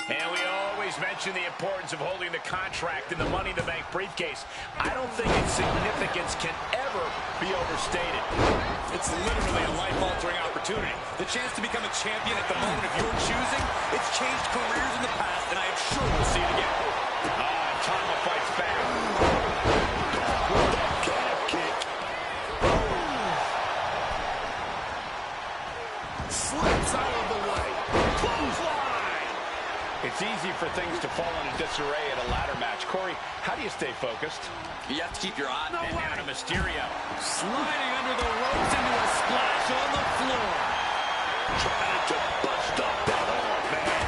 And we always mention the importance of holding the contract in the Money in the Bank briefcase. I don't think its significance can ever be overstated. It's literally a life-altering opportunity. The chance to become a champion at the moment of your choosing. It's changed careers in the past, and I am sure we'll see it again. Tama fights back. Calf kick. Slips out of the way. Clothesline. It's easy for things to fall into disarray at a ladder match. Corey, how do you stay focused? You have to keep your eye on Mysterio. Sliding under the ropes into a splash on the floor. Trying to bust up that arm, man.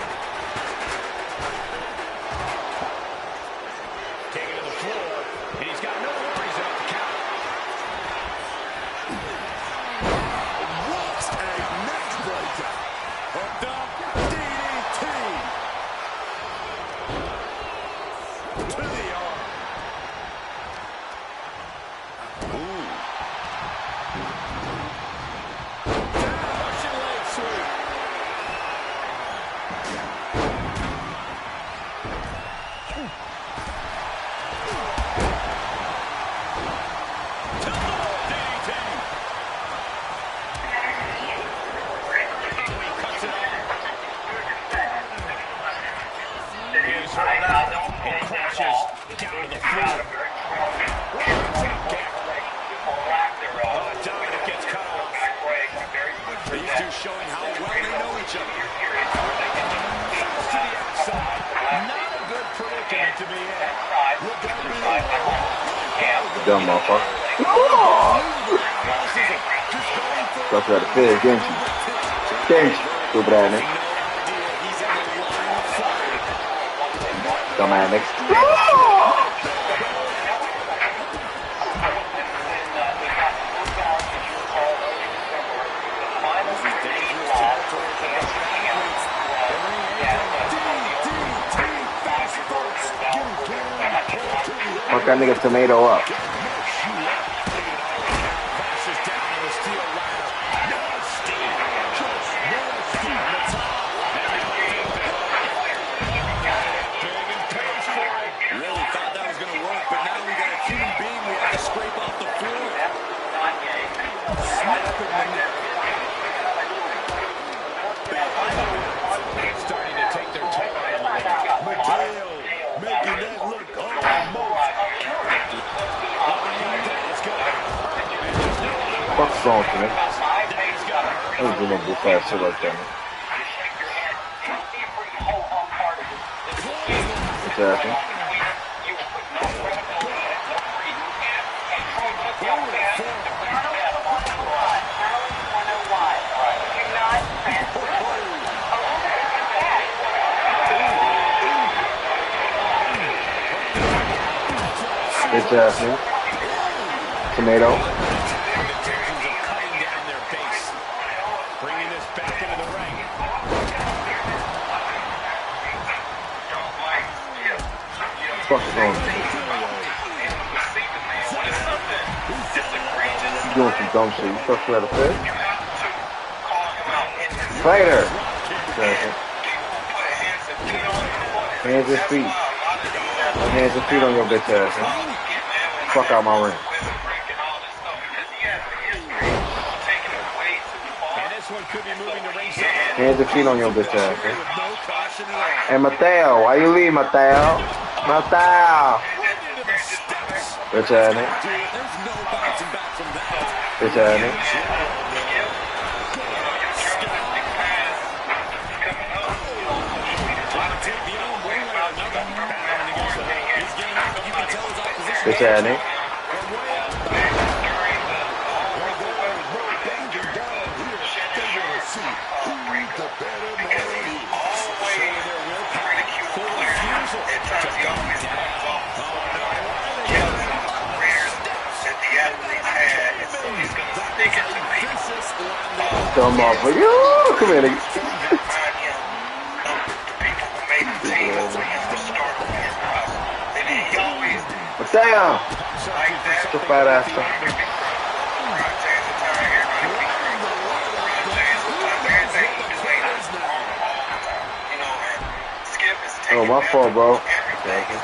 Taking to the floor, and he's got no worries about the count. What a neck breaker. Hooked up. DDT. To the arm. Ooh. Russian leg sweep. Showing how well they know each other. To the outside. Not a good predicament to be in. Dumb motherfucker. Thought you had a fizz, didn't you? Didn't you? Stupid ass nigga. Dumb ass nigga. Fuck that nigga tomato up. Really thought that was going to work, but now we got a human being we have to scrape off the floor. Starting to take their toll on him. Mateo making that look almost. Fuck's wrong with me? I was doing a good fast shit like that, man. What's happening? Bitch ass nigga. Tomato. Bringing this back into the ring. Fuck is wrong with you? You doing some dumb shit. You thought you had a fit? Fighter. Hands and feet. Hands and feet on your bitch ass, man. Fuck out my ring. Hands and feet on your bitch ass, man. Hey, Mateo, why you leave, Mateo? Mateo! Bitch ass nigga. Bitch ass nigga. Bitch ass nigga. Dumb off, but you come here, nigga. But damn, the fat ass stuff. my fault, bro. You never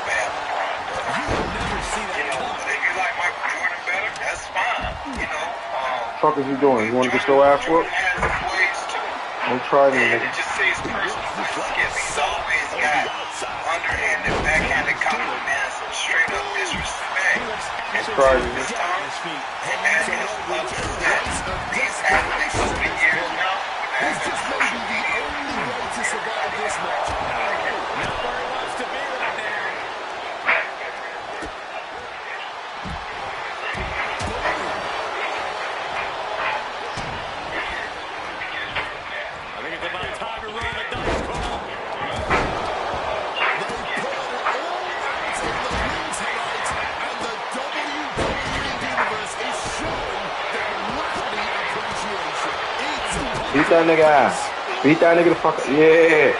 see that coming. If you like Michael Jordan better, that's fine. What the fuck is you doing? You want to get your ass whooped? Don't try me, nigga. It just says personal skills. He's always got underhanded, backhanded compliments, and straight up disrespect. Don't try me, nigga. And that is love that these athletes over the years now. He's just maybe the only way to survive this match. Not where he wants to be right now. I think it's about time to roll the dice, Cole. They put it all out in the ring tonight, and the WWE Universe is showing their rowdy appreciation. Beat that nigga ass. Beat that nigga the fuck up. Yeah.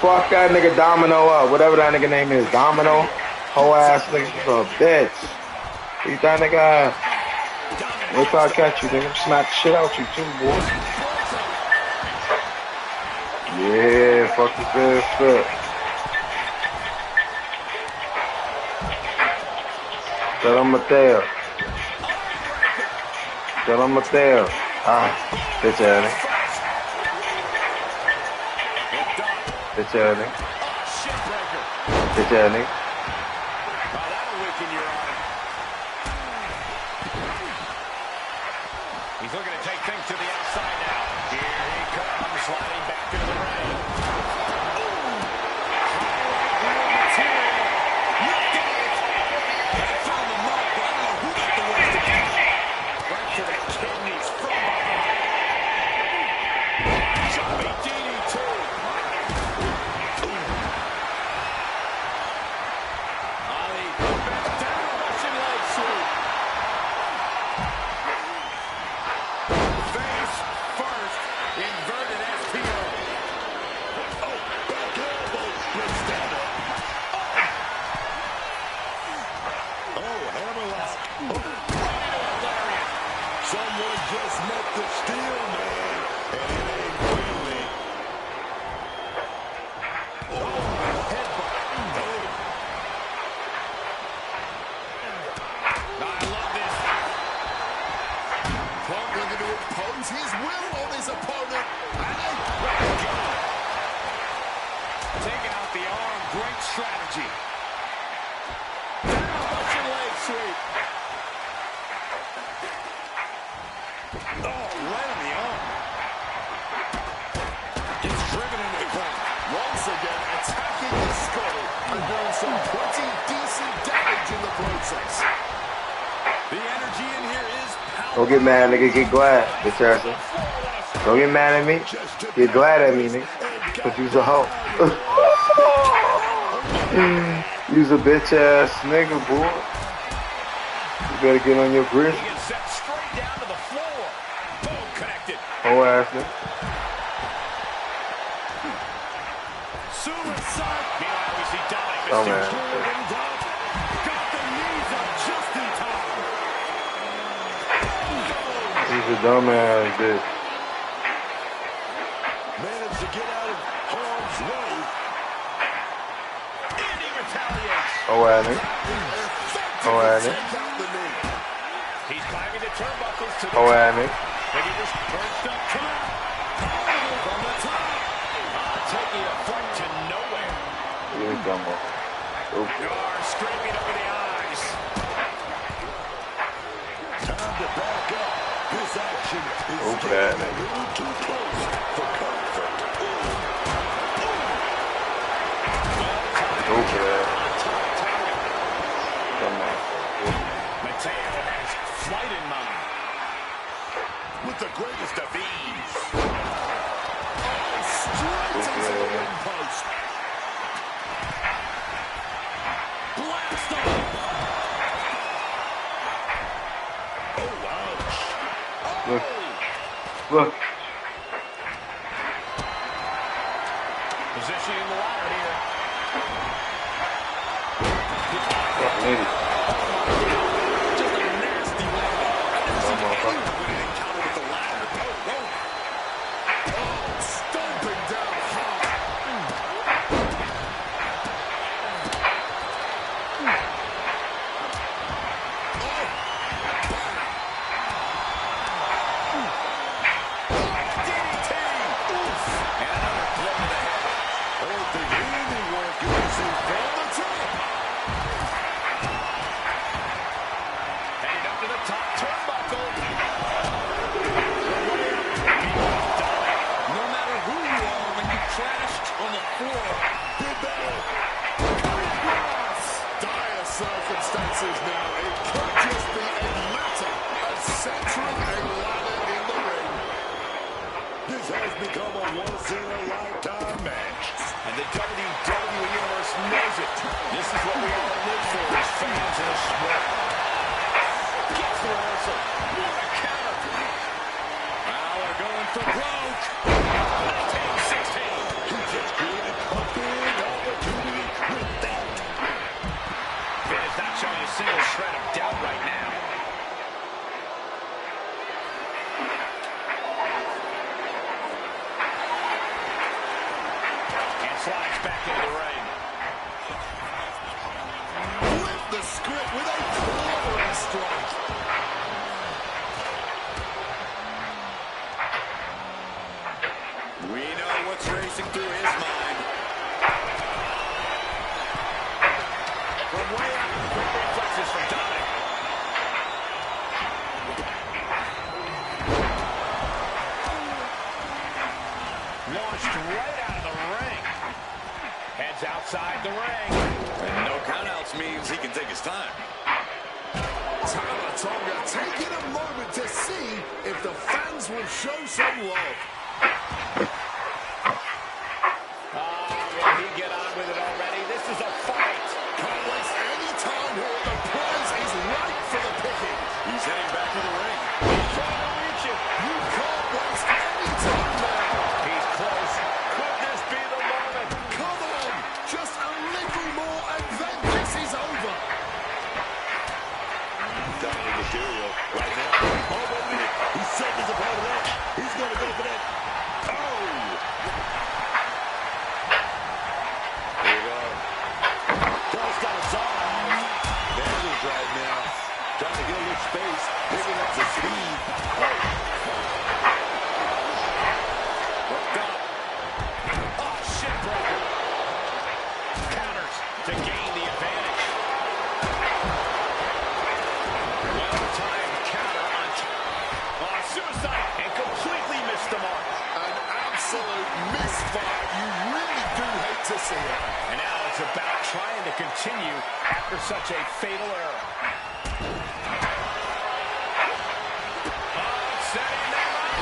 Fuck that nigga Domino up. Whatever that nigga name is. Domino. Whole ass nigga. A bitch. Beat that nigga ass. Wait till I catch you, nigga. Smack the shit out you too, boy. Yeah. Fuck this bitch shit. Tell him Mateo. Tell him Mateo. Ah. Bitch ass nigga. Bitch ass nigga. Bitch ass nigga. He's looking to take things to the outside now. Here he comes, sliding back into the ring. Look at it. They found the mark, but I don't know who got the worst of it. Right to the kidneys from behind. Jumping DDT. Ali, down, Russian leg sweep. Face first, inverted SPO. Oh, back elbow, breaks down. Oh, hammerlock. Someone just met the steel, man. And it ain't really. Oh, headbutt. I love this. Punk looking to impose his will on his opponent. Taking out the arm, great strategy. Down, Russian leg sweep. Oh, right on the arm. Gets driven into the corner. Once again, attacking the skull and doing some pretty decent damage in the process. The energy in here is powerful. Don't get mad, nigga. Get glad, bitch ass nigga. Don't get mad at me. Get glad at me, nigga. Cause you's a hoe. You's a bitch ass nigga, boy. You better get on your grip. He gets set straight down to the floor. Boom, connected. Whole ass nigga. Suicide. Meanwhile, we see Dominic Oh, Mysterio. man. Got the knees up just in time. He's a dumbass bitch. Managed to get out of harm's way. And he retaliates. Whole ass nigga. Whole ass nigga. Take out the knee. He's climbing the turnbuckles to the Whole ass nigga. and he just perched up. Come on. From the top. Taking a fight to nowhere. You dumb one. Oops. Gar screaming over the eyes. Time to back up. This action is Oops, getting that a nigga. little too close for comfort. Okay. Come on. Mateo has flight in mind. With the greatest of ease. Straight into the Okay. ring post. Blast off. Oh, ouch. Look. Look. Positioning the ladder here. Fucking idiot. Just a nasty landing. Dumb motherfucker. When an encounter with the ladder. Stomping down hard. has become a once-in-a-lifetime match. And the WWE Universe knows it. This is what we all live for as fans in the sport. Gets the reversal. What a counter. Now we're going for broke. 19-16. He just created a big opportunity with that. Finn is not showing a single shred of doubt right now. And slides back into the ring. Flip the script with a clever strike. We know what's racing through his mind. From way out, quick reflexes from Dominic. Launched right out of the ring. Heads outside the ring. And no countouts means he can take his time. Tama Tonga taking a moment to see if the fans will show some love. Will he get on with it already? This is a fight. Can't waste any time here. The prize is ripe for the picking. He's heading back to the ring. He's trying to reach it. You can't waste any time now. He's close. Could this be the moment? Come on, just a little more and then this is over. Dominic Mysterio right now. Oh, wait a minute. He's setting his opponent up. He's going to go for that. Oh! There you go. Crossed outside. There's his right now. Trying to get a little space. Picking up the speed. Hooked up. Oh, shit, brother. Counters to gain the advantage. Well-timed counter on suicide and completely missed the mark. An absolute misfire. You really do hate to see it. And now it's about trying to continue after such a fatal error. Oh, setting them up.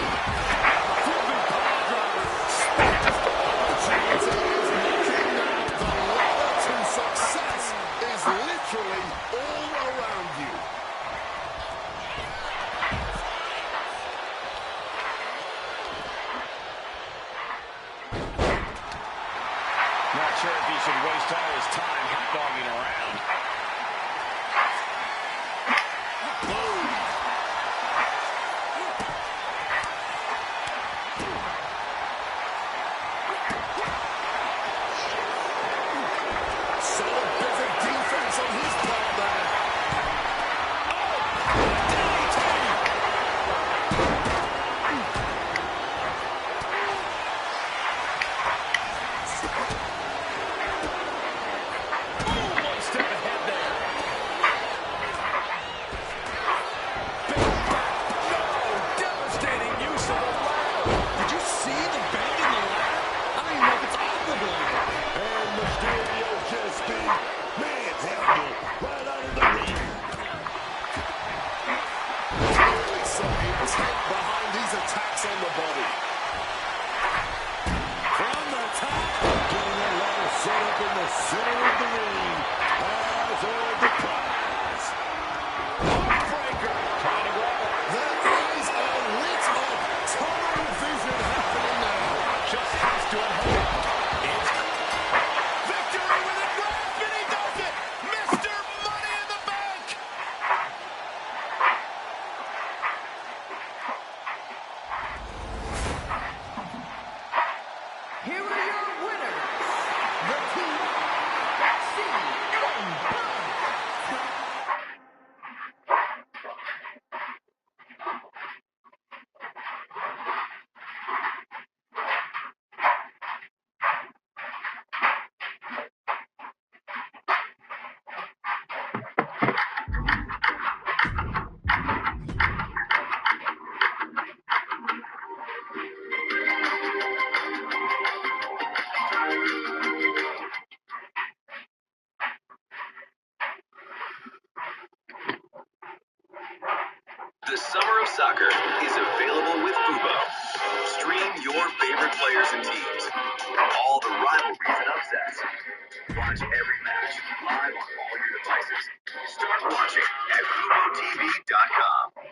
Flipping power driver. Opportunity is knocking now. The ladder to success is literally all around you. Not sure if he should waste all his time hot-dogging around. Solid bit of defense on his part there. One step ahead there. No, devastating use of the ladder. Did you see the bend in the ladder? I don't even know if it's off the blade. And Mysterio just being manhandled right out of the ring. Clearly some intent behind these attacks on the body. From the top. Getting that ladder set up in the center of the ring. As the prize. Heartbreaker. Trying to grab it. Their eyes are lit up. Tunnel vision happening now. Just has to unhook it. It's victory with a grab, and he does it. Mr. Money in the Bank. Here are your winners, the team, your favorite players and teams. All the rivalries and upsets. Watch every match live on all your devices. Start watching at legooooo.com.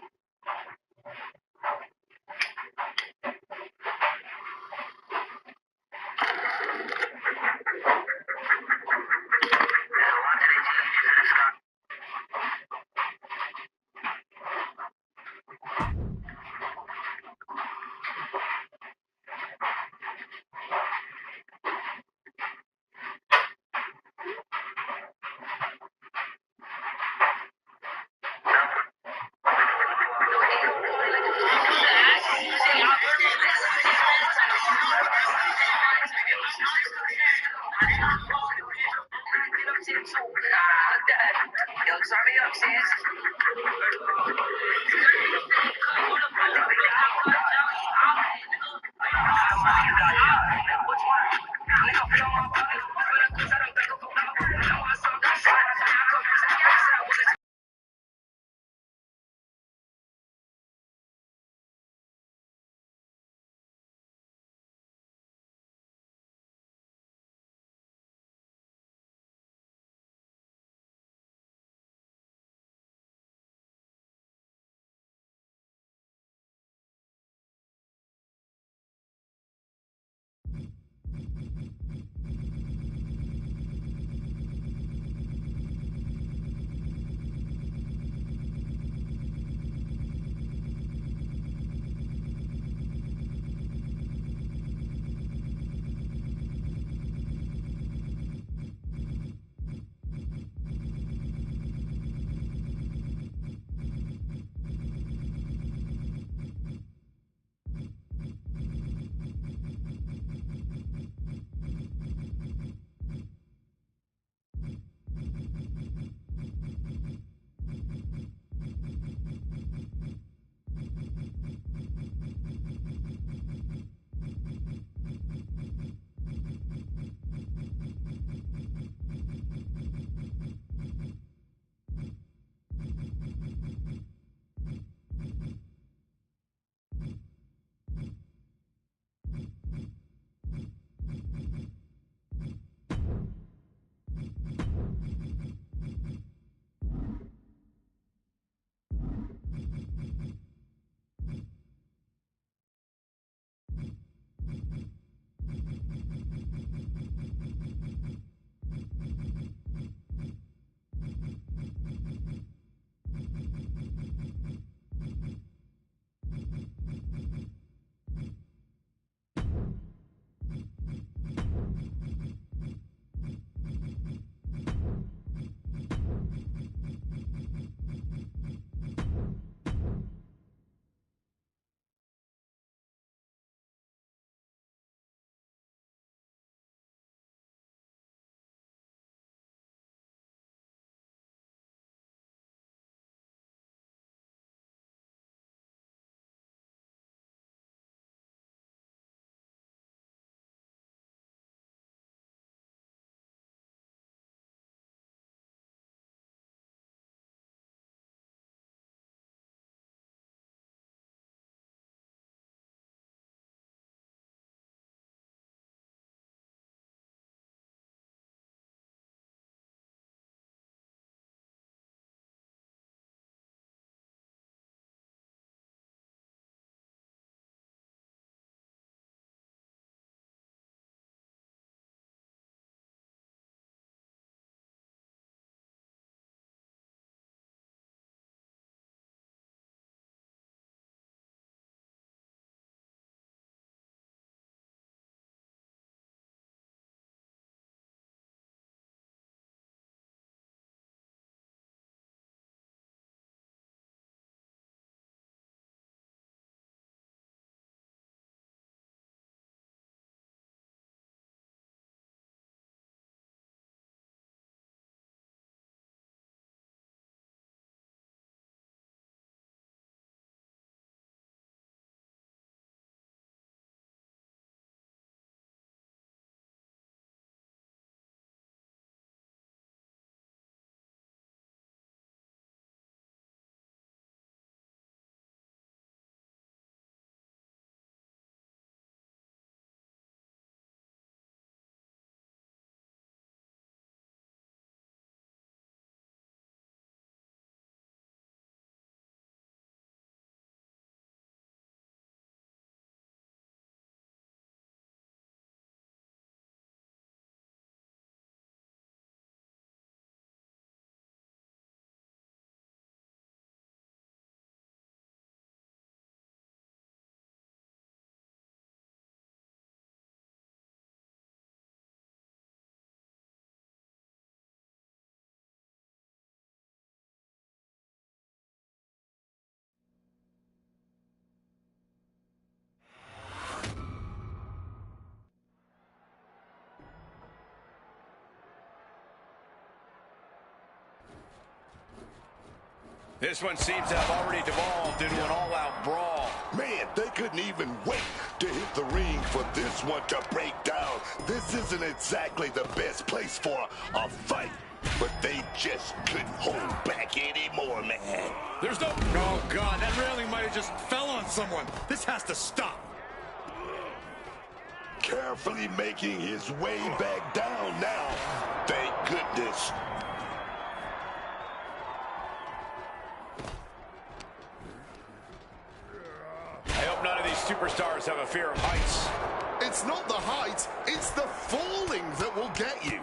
This one seems to have already devolved into an all-out brawl. Man, they couldn't even wait to hit the ring for this one to break down. This isn't exactly the best place for a fight, but they just couldn't hold back anymore, man. There's no... Oh, God, that railing might have just fell on someone. This has to stop. Carefully making his way back down now. Thank goodness. I hope none of these superstars have a fear of heights. It's not the height, it's the falling that will get you.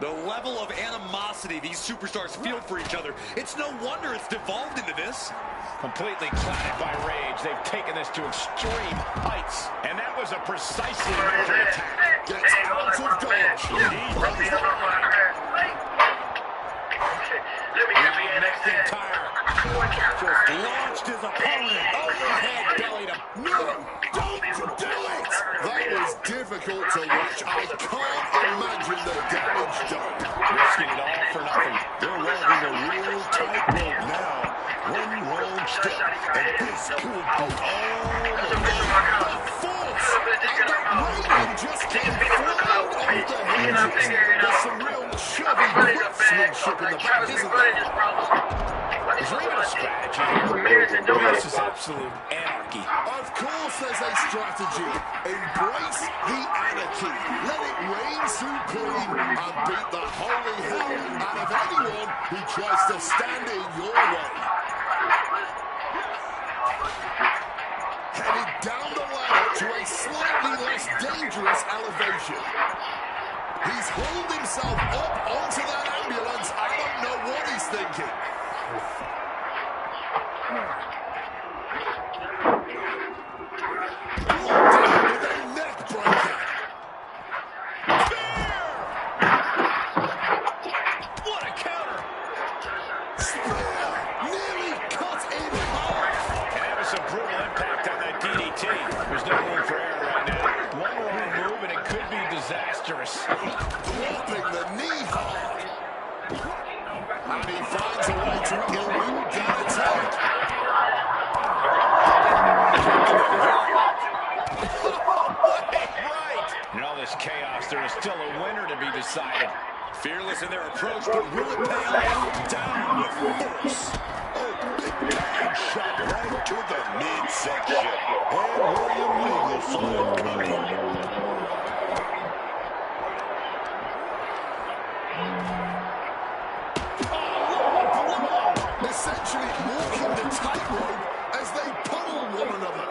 The level of animosity these superstars feel for each other, it's no wonder it's devolved into this. Completely clouded by rage, they've taken this to extreme heights. And that was a precisely measured attack. Gets out of dodge. Next entire. Just launched his opponent overhead belly to... No, don't do it! That was difficult to watch. I can't imagine the damage done. Risking it all for nothing. They're riding a real tightrope now. One wrong step, and this could be all the force. And that railing just came flying off the hinges. There's some real chubby craftsmanship in the back, isn't there? Is there even a strategy? This is absolute anarchy. Of course there's a strategy. Embrace the anarchy. Let it reign supreme and beat the holy hell out of anyone who tries to stand in your way. Headed down the ladder to a slightly less dangerous elevation. He's hauled himself up onto that ambulance. I don't know what he's thinking. There's no room for error right now. One wrong move and it could be disastrous. Dropping the knee hard. And he finds a way to elude that attack. Right. In all this chaos, there is still a winner to be decided. Fearless in their approach, but will it pay off? Down with force. Shot right to the midsection. And William Regal saw it coming. Essentially walking the tightrope as they pummel one another.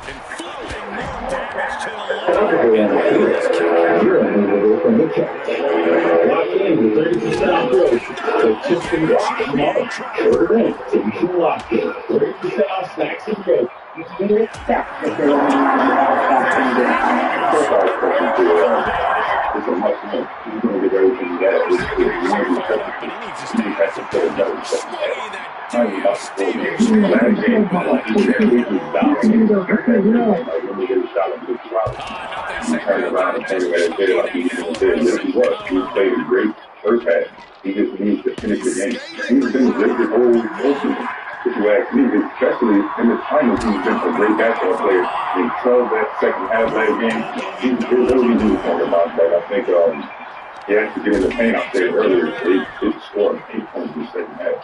Inflicting more damage to the Lock in with 30% off growth. So just in the order in. So you can lock in 30% off snacks and growth. It's a much more. You're going to get everything you got. Great first half. He just needs to finish the game. He's been great the whole season. If you ask me, especially in the finals, he's been a great basketball player. Until that second half of that game, he's really need to talk about that. I think he has to get in the paint. I said earlier, they scored 8 points in the second half.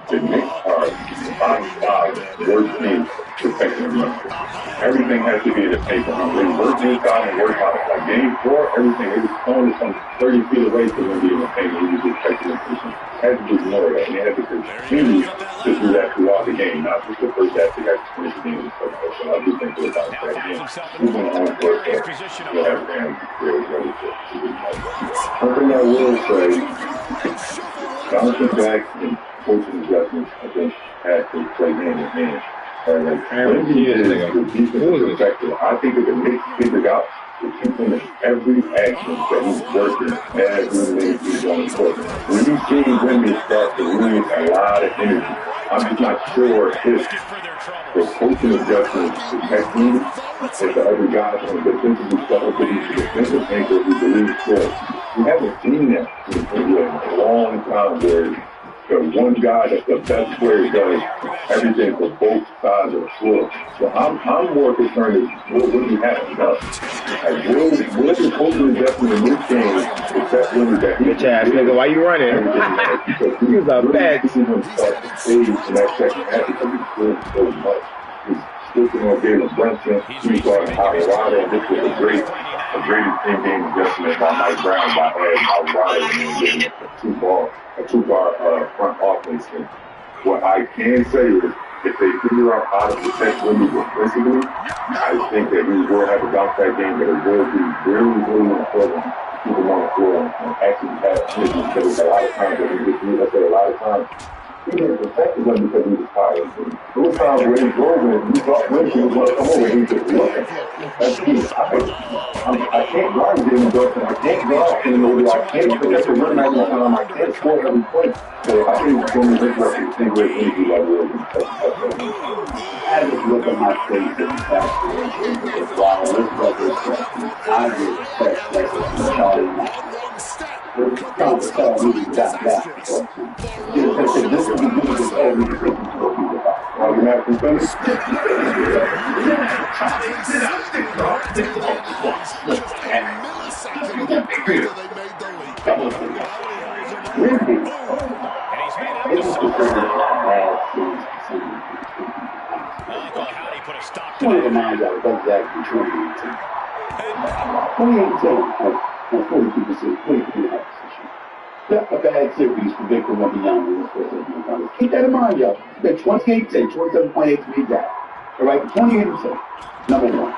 The Knicks are 5 worst teams protecting the run. Everything has to be in the paint. They work inside and work out. Like game 4, everything is only from 30 feet away from them being in the paint. And you just take the position. Had to do more of that. And they had to continue to do that throughout the game, not just the first half. They got to finish the game and stuff. So I do think they're about that game. Moving on for it, you'll have fans really ready to do it. One thing I will say, Jonathan Jackson, coaching adjustments, I think, has to play hand in hand. And when he is the defensive perspective, I think if the Knicks figured out to implement every action that he's working every minute he's on the court. When you see women start to lose a lot of energy, I'm just not sure if the coaching adjustments protect him if the other guys on the defensive side of the defensive angle who believes for. We haven't seen that in a long time where the one guy that's the best player does everything for both sides of the floor. So I'm more concerned with what we haven't done. Like, what is coaching investment in this game is that really that Bitch ass nigga, why you running? You was a bitch. He's going to start to stage in that second half because he's doing so much. He's switching on Jalen Brunson. He's starting Colorado, and this was a great in-game adjustment by Mike Brown by adding Colorado and then giving it a two-bar front offense. And what I can say is, if they figure out how to protect Wimby defensively, I think that we will have a bounce back game, but it will be really, really important to keep him on the floor and actually have his, because a lot of times that we get through, I said a lot of times, he didn't protect him because he was tired. Those times where he drove in, we thought Wimby was going to come over and he just wasn't. That's key. I can't guard Jalen Brunson. I can't guard anybody. I can't protect the rim every time. I can't score every point. So I think it's going to be interesting to see where Wimby level is. I just look at my face and aspiration because while this brother said, I respect that Charlie. It's kind of tell me that. This is the beginning of every thing to go through the house. Are we not finished? One of the minds out of exactly 2018. 2018, 42%, 23.5%. A bad series for Victor Wembanyama in the first 8 minutes. Keep that in mind, y'all. It's been 28%, 27.8 to be exact. All right, 28%. Number one.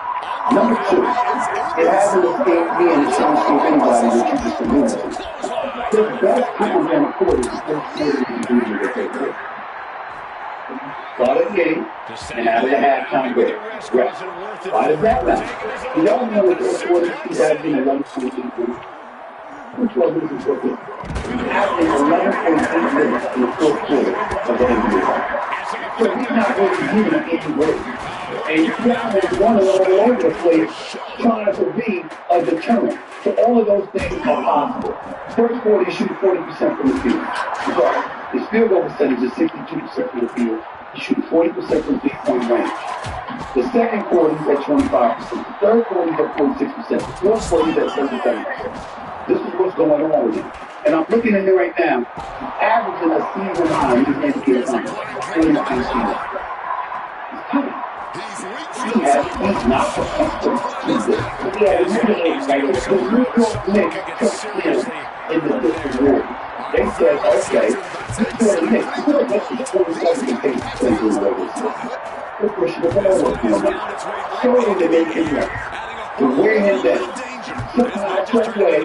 Number two, it hasn't escaped me and it shouldn't escape anybody that you just alluded to. The best times on the court is the first quarter of the season that they play. Start of the game and out of the halftime break. Rest. Why does that matter? You don't know the first quarter of 2011-2018. Which was this is what this after 11.8 minutes in the fourth quarter of the NBA. So he's not really giving any break. And you guys are running all over the place trying to be a deterrent. So all of those things are possible. First quarter, you shoot 40% from the field. So his field goal percentage is 62% from the field. He shoots 40% from 3-point range. The second quarter, he's at 25%. The third quarter, he's at 46%. The fourth quarter, he's at 37%. This is what's going on with him. And I'm looking at him right now, averaging a season high in his NBA finals. 42 seasons. He's not protected. He had a really exciting. The New York Knicks took him in the different war. They said, okay, this is the Knicks. You're going to get the 27 games to play in the regular season. We're pushing the ball up here now. Show him to make him work. To wear him down. Somehow, some way,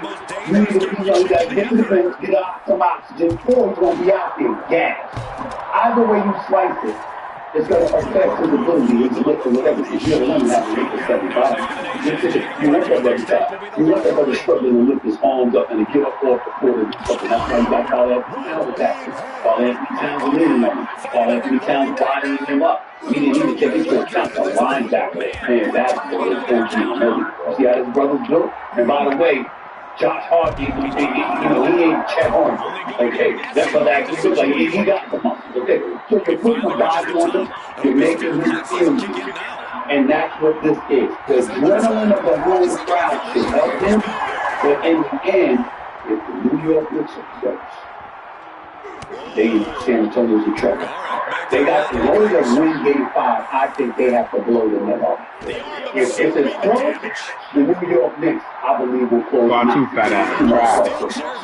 you need to be young, guys, get to the bench, get out some oxygen, or he's going to be out there, gas. Either way you slice it, it's going to affect his ability, his lift, or whatever, because you never have to make the 75. You want that brother tired. You want that brother struggling to lift his arms up and to get up off the court and do something. That's why you got Paul Anthony Towns attacking. Paul Anthony Towns leaning on him. Paul Anthony Towns winding him up. He didn't even take into account the linebacker playing basketball in 14 million. See how his brothers do? And by the way, Josh Hart, he ain't Chet Holmes. Okay, that's what that actually looks like. He got the muscles. Okay, so you're putting the body on him, you're making him feel you. And that's what this is. The adrenaline of the whole crowd should help him, but in the end, if the New York Knicks are close, San Antonio's in trouble. They got to blow them win game 5. I think they have to blow them up. If it's close, the New York Knicks, I believe, will close them out.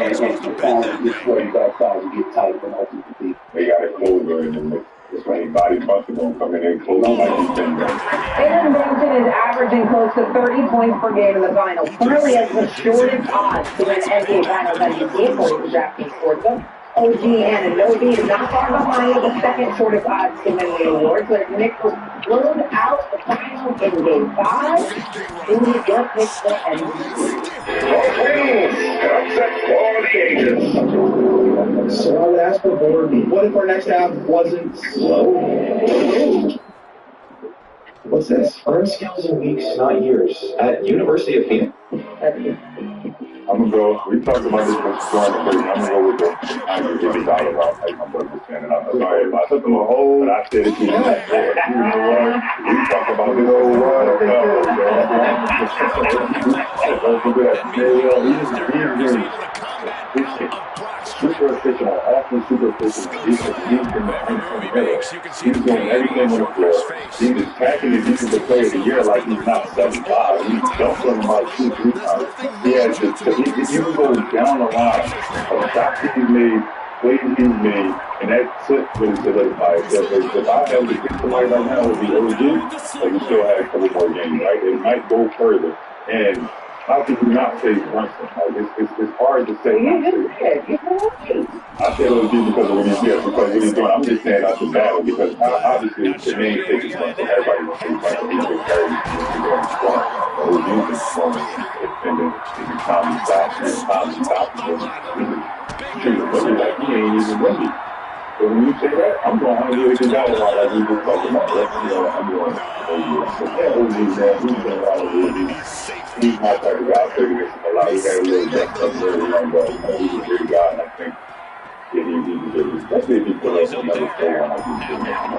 And perform this way, backside and get tight and ultimately. They got a closer in the mix. This way, body buster gonna come in and close like he's been done. Jalen Brunson is averaging close to 30 points per game in the finals. Currently has the shortest odds to win NBA finals that he did for the DraftKings Sportsbook. OG Anunoby is not far behind with the second shortest odds to win the award. So the Knicks will close out the finals in game 5. In New York Knicks for MVP. Upset for the ages. So I would ask for board. What if our next half wasn't slow? What's this? Earn skills in weeks, not years. At University of Phoenix. I'm gonna go. We talked about this with Storm and I'm gonna go with the Andre Iguodala route, like my brother was saying. And I'm sorry if I took him a hold, but I said it to you. You know what? We talk about this. Super efficient on offense, super efficient on defense. He's been the unsung hero. He's doing everything on the floor. He's attacking the defensive player of the year like he's not 75. He dunked on him about 2-3 times. He has to, if you can go down the line of shots that he's made, plays he's made, and that tip really solidified. If I had to pick somebody right now, it would be OG, but he still had a couple more games, right? It might go further. And how can you not say Brunson? Like it's hard to say. You just said, I said OG because of what he's doing. Because what he's doing, I'm just saying that's a battle because obviously the main take is Brunson. Everybody wants to say Brunson. He's been carried. He's been going strong. But OG's been strong. And then every time he stops, treat him like he ain't even ready. So when you say that, I'm going to give it down like we were talking about. I'm going OG. So yeah, OG's there. He's been a lot of OG. He's my type of guy. So a lot. He had a little depth up there. He's a great guy, and I think he deserves it. Especially if he put us another 4 on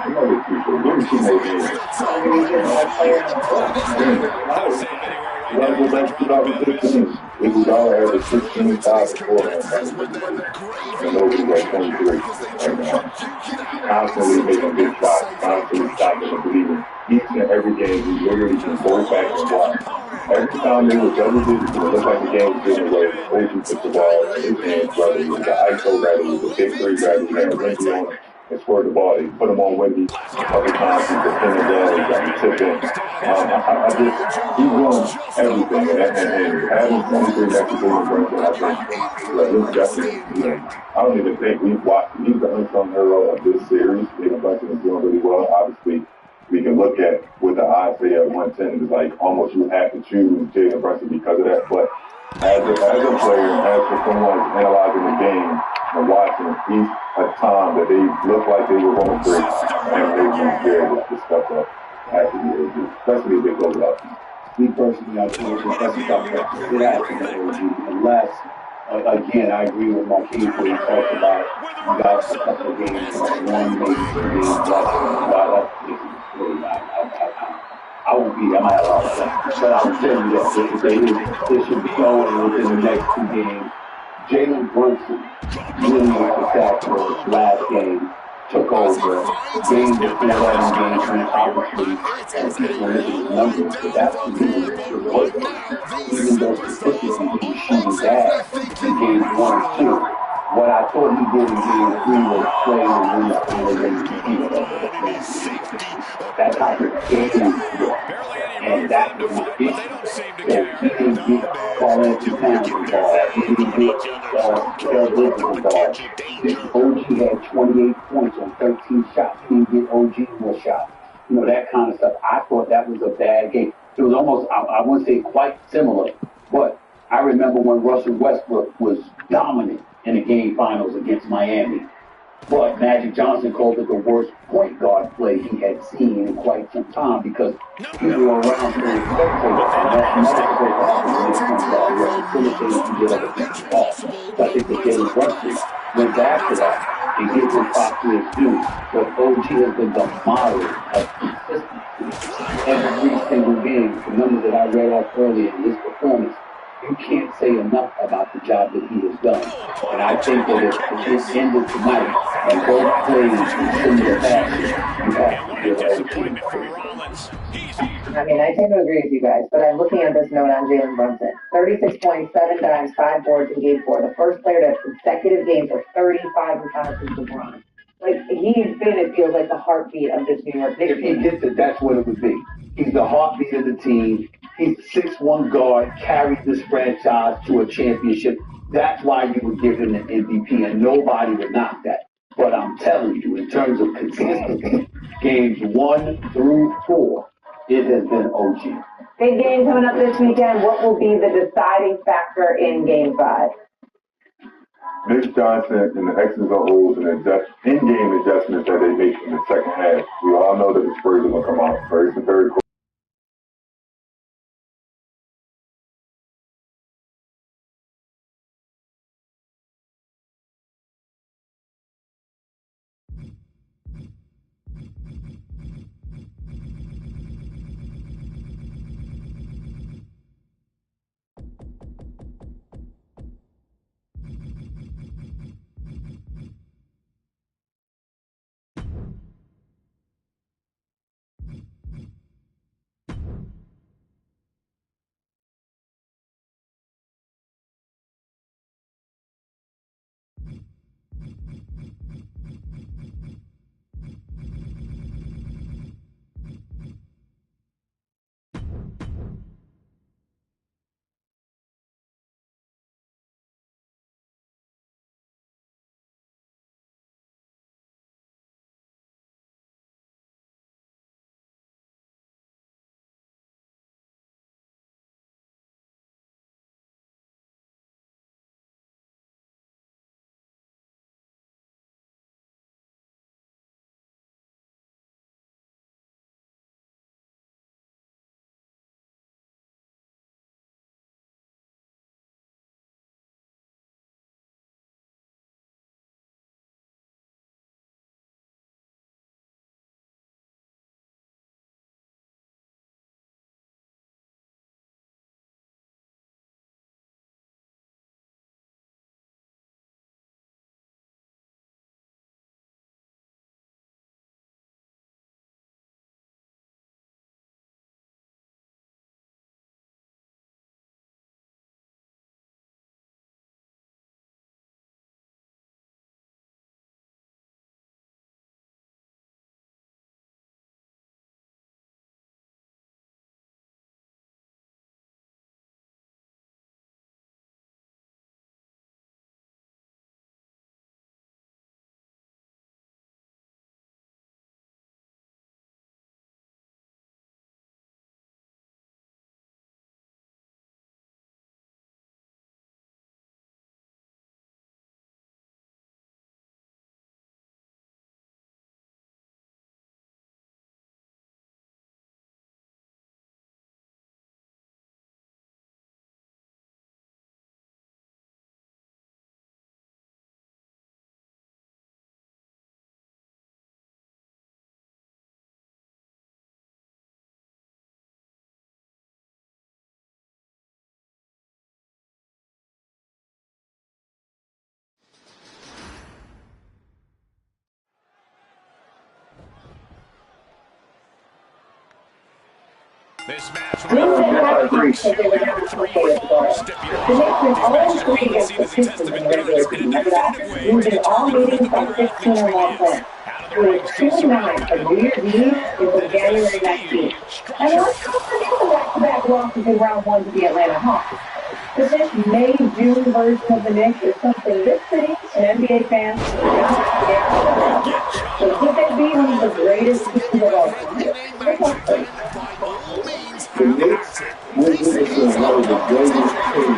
another 2. So give him 2 more games. You got to go back to 2015. Iguodala averaged 16, 5, and 4 on that. And those are 23 right now. Constantly making good shots, constantly stopping and believing. Each and every game, he literally can go back and watch. Every time they were double digits, it looked like the game was getting away. OG took the ball in his hands, whether it was the ISO, whether it was the big 3, whether he had Wendy on him and scored the ball. They put him on Wendy a couple times. He's defending well. He got the tip in. He's doing everything. And having 23 next to Jalen Brunson, I think, he's definitely, I don't even think we've watched him. He's the unsung hero of this series. Jalen Brunson is doing really well. Obviously, we can look at with the Isaiah 110, it's like almost you have to choose Jalen Brunson because of that. But as a player, as for someone analyzing the game and watching, he's a time that they looked like they were going to break, and they weren't there to step up after the OG, especially if they close it out. Me personally, I think it's that's about that. It has to be OG. Unless, again, I agree with Marquise when he talks about you got a couple of games, one, maybe 2 games left. I won't be there. I might have lost that. But I would tell you that it should be over within the next 2 games. Jalen Brunson really was the factor last game, took over. Game before that in game 3, obviously, and people look at his numbers, but that's the reason it wasn't. Even though statistically he was shooting bad in games 1 and 2. What I thought he did in game 3 was play and win the final MVP. That's how the game works. And that was my issue. So he didn't get Carl Anthony Towns involved. He didn't get Kel Bridges involved. OG had 28 points on 13 shots. He didn't get OG more shots. You know, that kind of stuff. I thought that was a bad game. It was almost, I wouldn't say quite similar, but I remember when Russell Westbrook was dominant in the game finals against Miami. But Magic Johnson called it the worst point guard play he had seen in quite some time because you were around for a spectator, and that's not supposed to happen when it comes out. You're facilitating to get other people's ball. So I think that Jalen Brunson went after that and gives him props to his due. But OG has been the model of consistency. Every single game, the numbers that I read off earlier in his performance, you can't say enough about the job that he has done. And I think that if it ended tonight and both plays in similar fashion, you have to give OG. I mean, I tend to agree with you guys, but I'm looking at this note on Jalen Brunson. 36 points, 7 dimes, 5 boards in game 4. The first player to have consecutive games of 35 or times since LeBron. Like, he's been, it feels like, the heartbeat of this New York Knicks. If he gets it, that's what it would be. He's the heartbeat of the team. He's a 6'1" guard, carried this franchise to a championship. That's why you would give him the MVP, and nobody would knock that. But I'm telling you, in terms of consistency, games 1 through 4, it has been OG. Big game coming up this weekend. What will be the deciding factor in Game 5? Mitch Johnson and the X's and O's and in-game adjustments that they make in the second half. We all know that the Spurs are going to come out very This match We will wouldn't have a be group because they were never going to play as well. The Knicks went all three against the Pistons in the regular season. Remember that? Losing all meetings by 16 or more points. It was 2-9 on New Year's Eve until January 19th. And let's not forget the back-to-back losses in round one to the Atlanta Hawks. But this May-June version of the Knicks is something this city and NBA fans cannot forget. So could they be one of the greatest teams of all time? The Knicks will be one of the greatest teams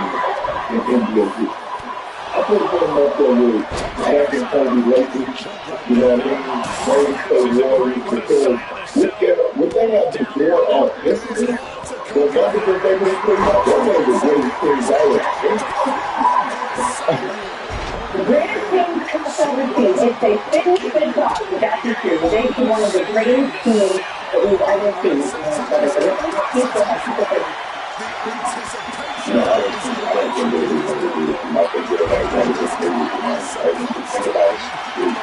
in NBA history. I put it up there with back in Kobe Lakers, you know what I mean? Golden State Warriors, because what they have to bear offensively, but not because they didn't play much, they're one of the greatest teams I ever seen. The greatest teams in the 17, if they finish the top with that this year, will they be one of the greatest teams that we've ever seen? No, I don't think they're going to do it. I think they're like one of the greatest teams. I think you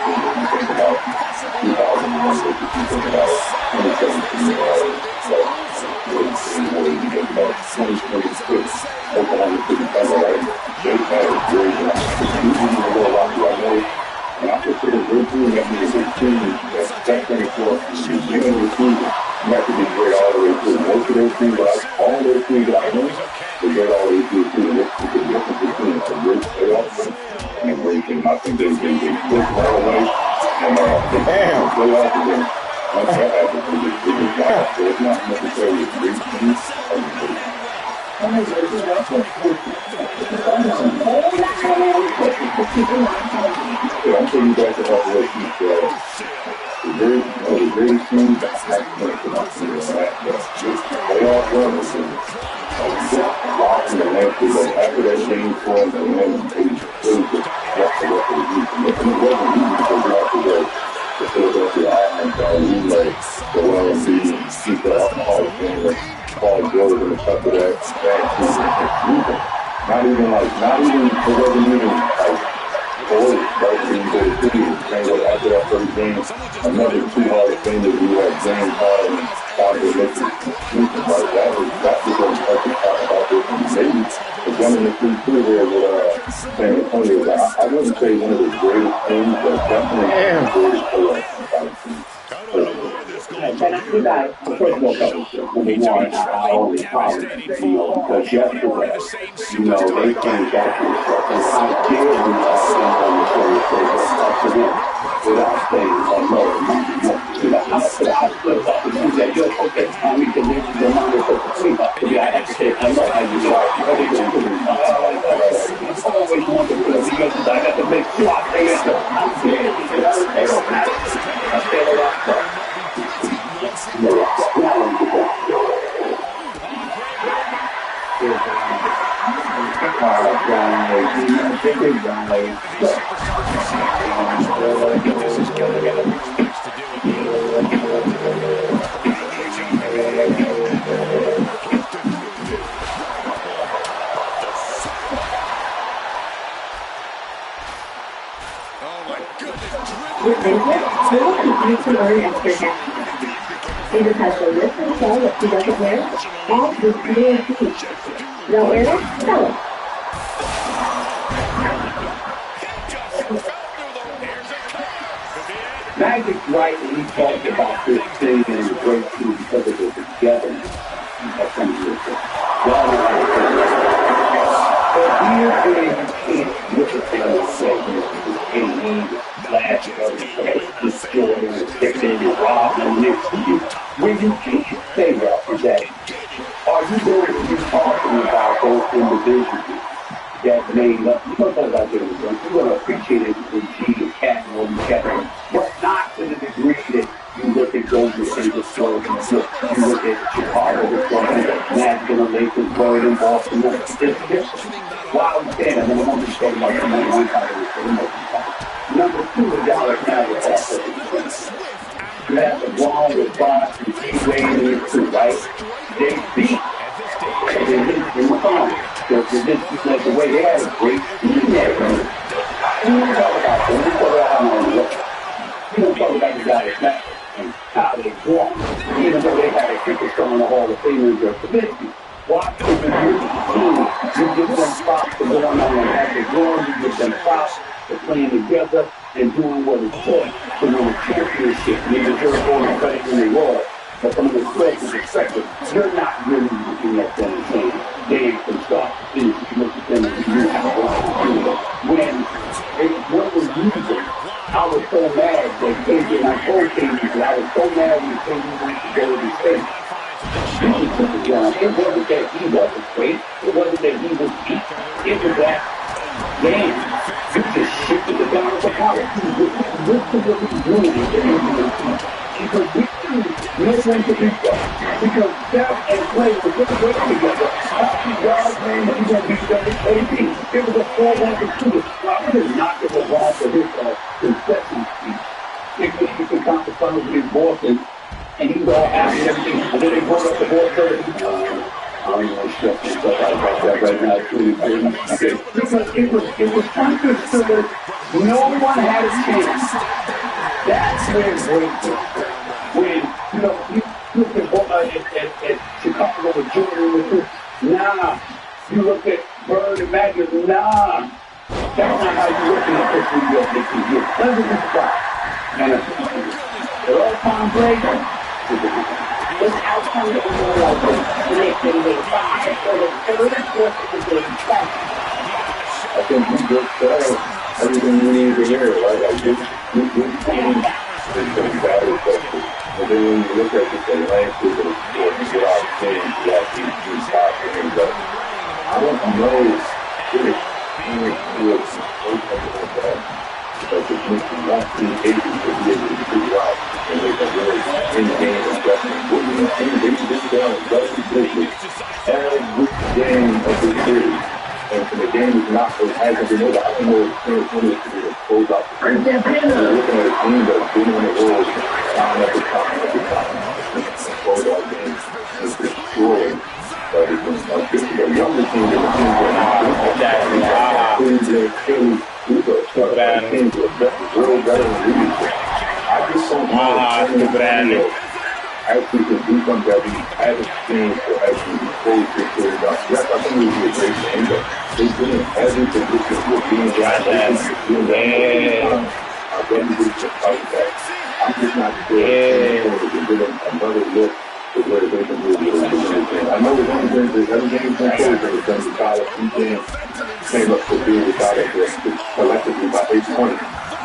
think about 2001, you think about 2017, you think about 2026, Oklahoma City Thunder, right? They've had a great run. Usually the World Rocky, I know, and I consider their team that means a team that's technically for the beginning of the season. You have to be great all the way through. Most of those teams, all those teams that I know, they get all the way through. What's the difference between a great playoff win and a great team? I think they push all the way and they playoff and then once that happens, they just got so it's not necessarily a great team. I'm telling you guys about what he said. The greatest team that's happening to my team is that they all run the team. Watching the next but after that game for them, and then they just watch the rest of the week. And it wasn't easy because we have to go to Philadelphia Island and we like the OLC, keep the alcohol thing, Paul George and a couple of that season. Not even, it wasn't even like, boys, right? Being good at teams. After that first game, another 2 Hall of Famers, we had James Harden and Bobby Lakers. Right? That's what I'm talking about this. And maybe the one of the 3 there with San Antonio, I wouldn't say one of the greatest teams, but definitely one of the greatest players. Can I you guys, first of all, number one, I only apologize, because yesterday, they came back and how dare we stand on the show and say what's up to them without saying, I split up and you said, okay, and we can leave the number for the sleep up. I have to say, I know how you are. I always want to do it because I got to make sure I say it. I'm scared because they don't have it. I feel a lot better. He just has to listen and tell what he doesn't wear. All this clear teeth. No wear it? Tell him. Magic's right when he talked about this thing and the great team because of the togetherness. That's something but here you can't look at them and say, this KD, Flash, this Jordan, this Dixon, this Rob, and this. When you can't say that, are you going to be talking about those individuals that made up? Sometimes I do, you're going to appreciate it when G and Cat and all these cats, but not to the degree that you look at Golden State with Florida, you look at Chicago with Florida, Magic and the Lakers, Florida and Boston. It's different. Why I'm saying, and then I'm going to talk about the number one title. Number 2 is Dallas Mavericks. You have the Braun with Bosh and T-Wade in it too, right? They beat. And they didn't come. Because the way they had a great team there. And you talk about them. You talk about how long you don't talk about the guys that and how they won. even though they had a superstar in the Hall of Fame in their committee. Watch the team. You give them props for going on and having growing. You give them props for playing together and doing what it took to win a championship. They deserve all the credit in the world. But from the player's perspective, you're not really looking at them and saying, they ain't from start to finish. You look at them and you have a lot to do it. When one was losing, I was so mad that KJ, and I told KJ that I was so mad when KJ went to go to the States. He just took it down. It wasn't that he wasn't great. It wasn't that he was weak. It was that, man, you just shifted the balance of power. Look to what he's doing with the NBA. Because we know when to beat them. Because Steph and Clay were just great together. God's name, he's going to beat them with KD. It was a 4-1-2. I could not give a ball for his concession speech. If the conference finals against Boston, and he was all happy and everything, and then they brought up the ball further. I don't even want to stress myself out about that right now. It's really crazy. Because it was understood. No one had a chance. That's where it's great. When, you know, you look at Chicago with Jordan with this, nah. You look at Bird and Magic, nah. That's not how you look at this New York Knicks. You're pleasantly surprised. And they're all time great. This outcome that we're going to like this, the Knicks getting a 5 for the third and fourth of the game. I think we just said everything we need to hear, right? Like this team is the battle question. And then when you look at the landscape of the sport, you get our teams, you have these 5 games up. I don't know if it's good like that. Because it makes you want the agents to be able to figure out and make a really in-game adjustment. What do you think they sit down and adjust every game of the series? And the game is not, it hasn't been over. I don't know if it's going to close out the game. We're looking at a team that's been on the road time after time. Close out games and destroyed. But it's a younger team than the team that I just don't know. Actually, can do something that we haven't seen to actually close this series out. Yes, I think it would be a great game, but they've been in every position with being down. I think we should fight that. I'm just not sure if we can give them another look to where they can really do anything. I know the one thing is every game's been close, and it's going to be tied up. Two games came up to being decided collectively by 8 points.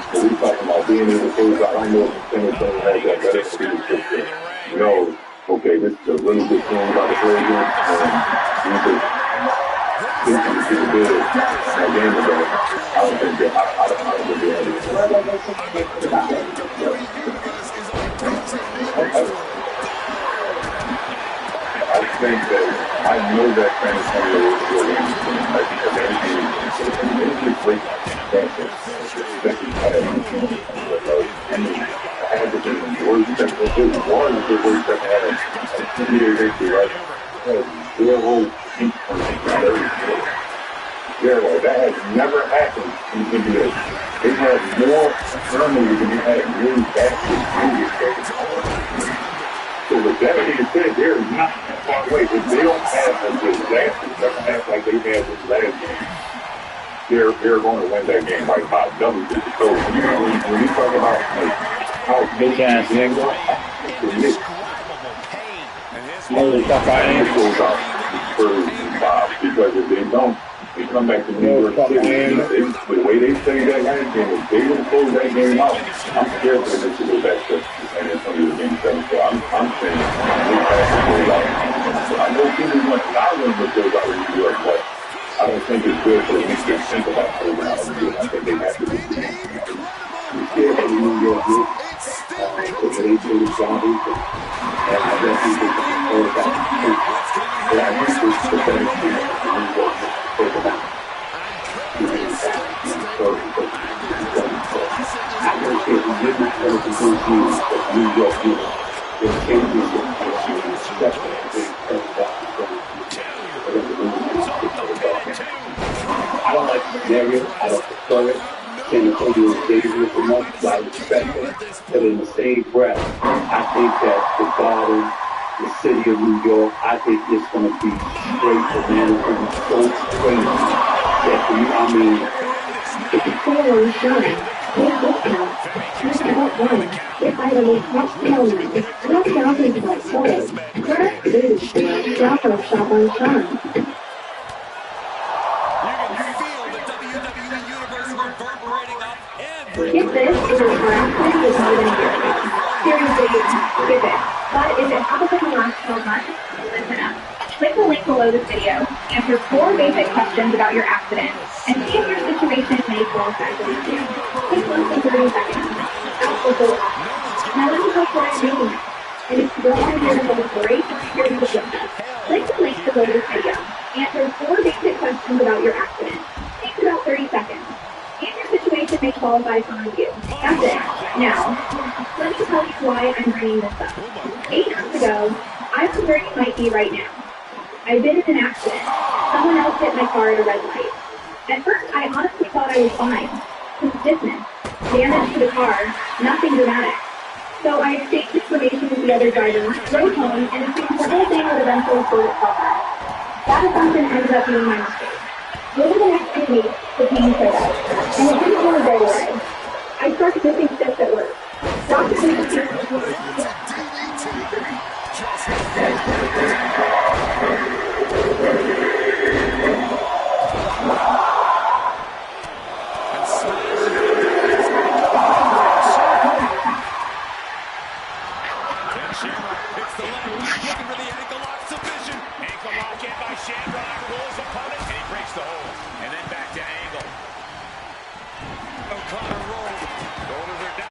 But we're talking about being able to close out. I don't know if the Simmons don't have that better to be the you know, okay, this is a really good thing about the play again, and we could get the bid that game ago. I don't think that I don't think they had it. I think that I know that San Antonio is really interesting, like, because everything is great, especially I had to think the worst that it was the worst that I had a 2-year victory, right? Zero that has never happened in the NBA. They had more turnovers than they had really bad games. So with that being said, they're not that far away. If they don't have a disaster second half like they had this last game, they're going to win that game by 5 double digits. So when you talk about like how bitch ass nigga, because if they don't, they come back to New York City. The way they play that last game, if they don't close that game out, I'm scared for them to go back to San Antonio game 7. So I'm saying they have to close out. I know people want a lot of them to close out in New York, but I don't think it's good for them to think about closing out in New York. I think they have to do it. We're scared for the New York group. Because they do the zombies. And I don't think they can close out. But I think it's the better team in New York. I don't care if we did not have a complete team, but New York did. They're changing the I don't like the scenario. I don't prefer it. San Antonio is dangerous enough, so I respect it. But in the same breath, I think that the Garden, the city of New York, I think it's going to be straight bananas. It's going to be so crazy that, I mean, it's a 4-1 shine. Take discount. Check out one. Get items top tailmen. Top thousands by sold. Correct food. Drop off shop on Shine. Get this is a harassment is more than serious. Seriously, get this. But if it happens in the last 12 months, listen up. Click the link below this video, answer 4 basic questions about your accident, and see if your situation may qualify for review. Take less than 30 seconds. That's the whole option. Now let me help you out making it. And if you don't want to hear the whole story, here's the process. Click the link below this video. Answer 4 basic questions about your accident. Takes about 30 seconds. And your situation may qualify for review. That's it. Now, let me tell you why I'm bringing this up. 8 months ago, I was where you might be right now. I've been in an accident. Someone else hit my car at a red light. At first, I honestly thought I was fine. Suspicious. Damage to the car. Nothing dramatic. So I exchanged information with the other driver, drove home, and assumed the whole thing would eventually sort itself out. That assumption ended up being my mistake. Over the next 2 weeks, the pain showed up, and it didn't really go away. I started missing shifts at work. Doctors Shamrock rolls opponent, and he breaks the hold. And then back to Angle. O'Connor rolled. Shoulders are down.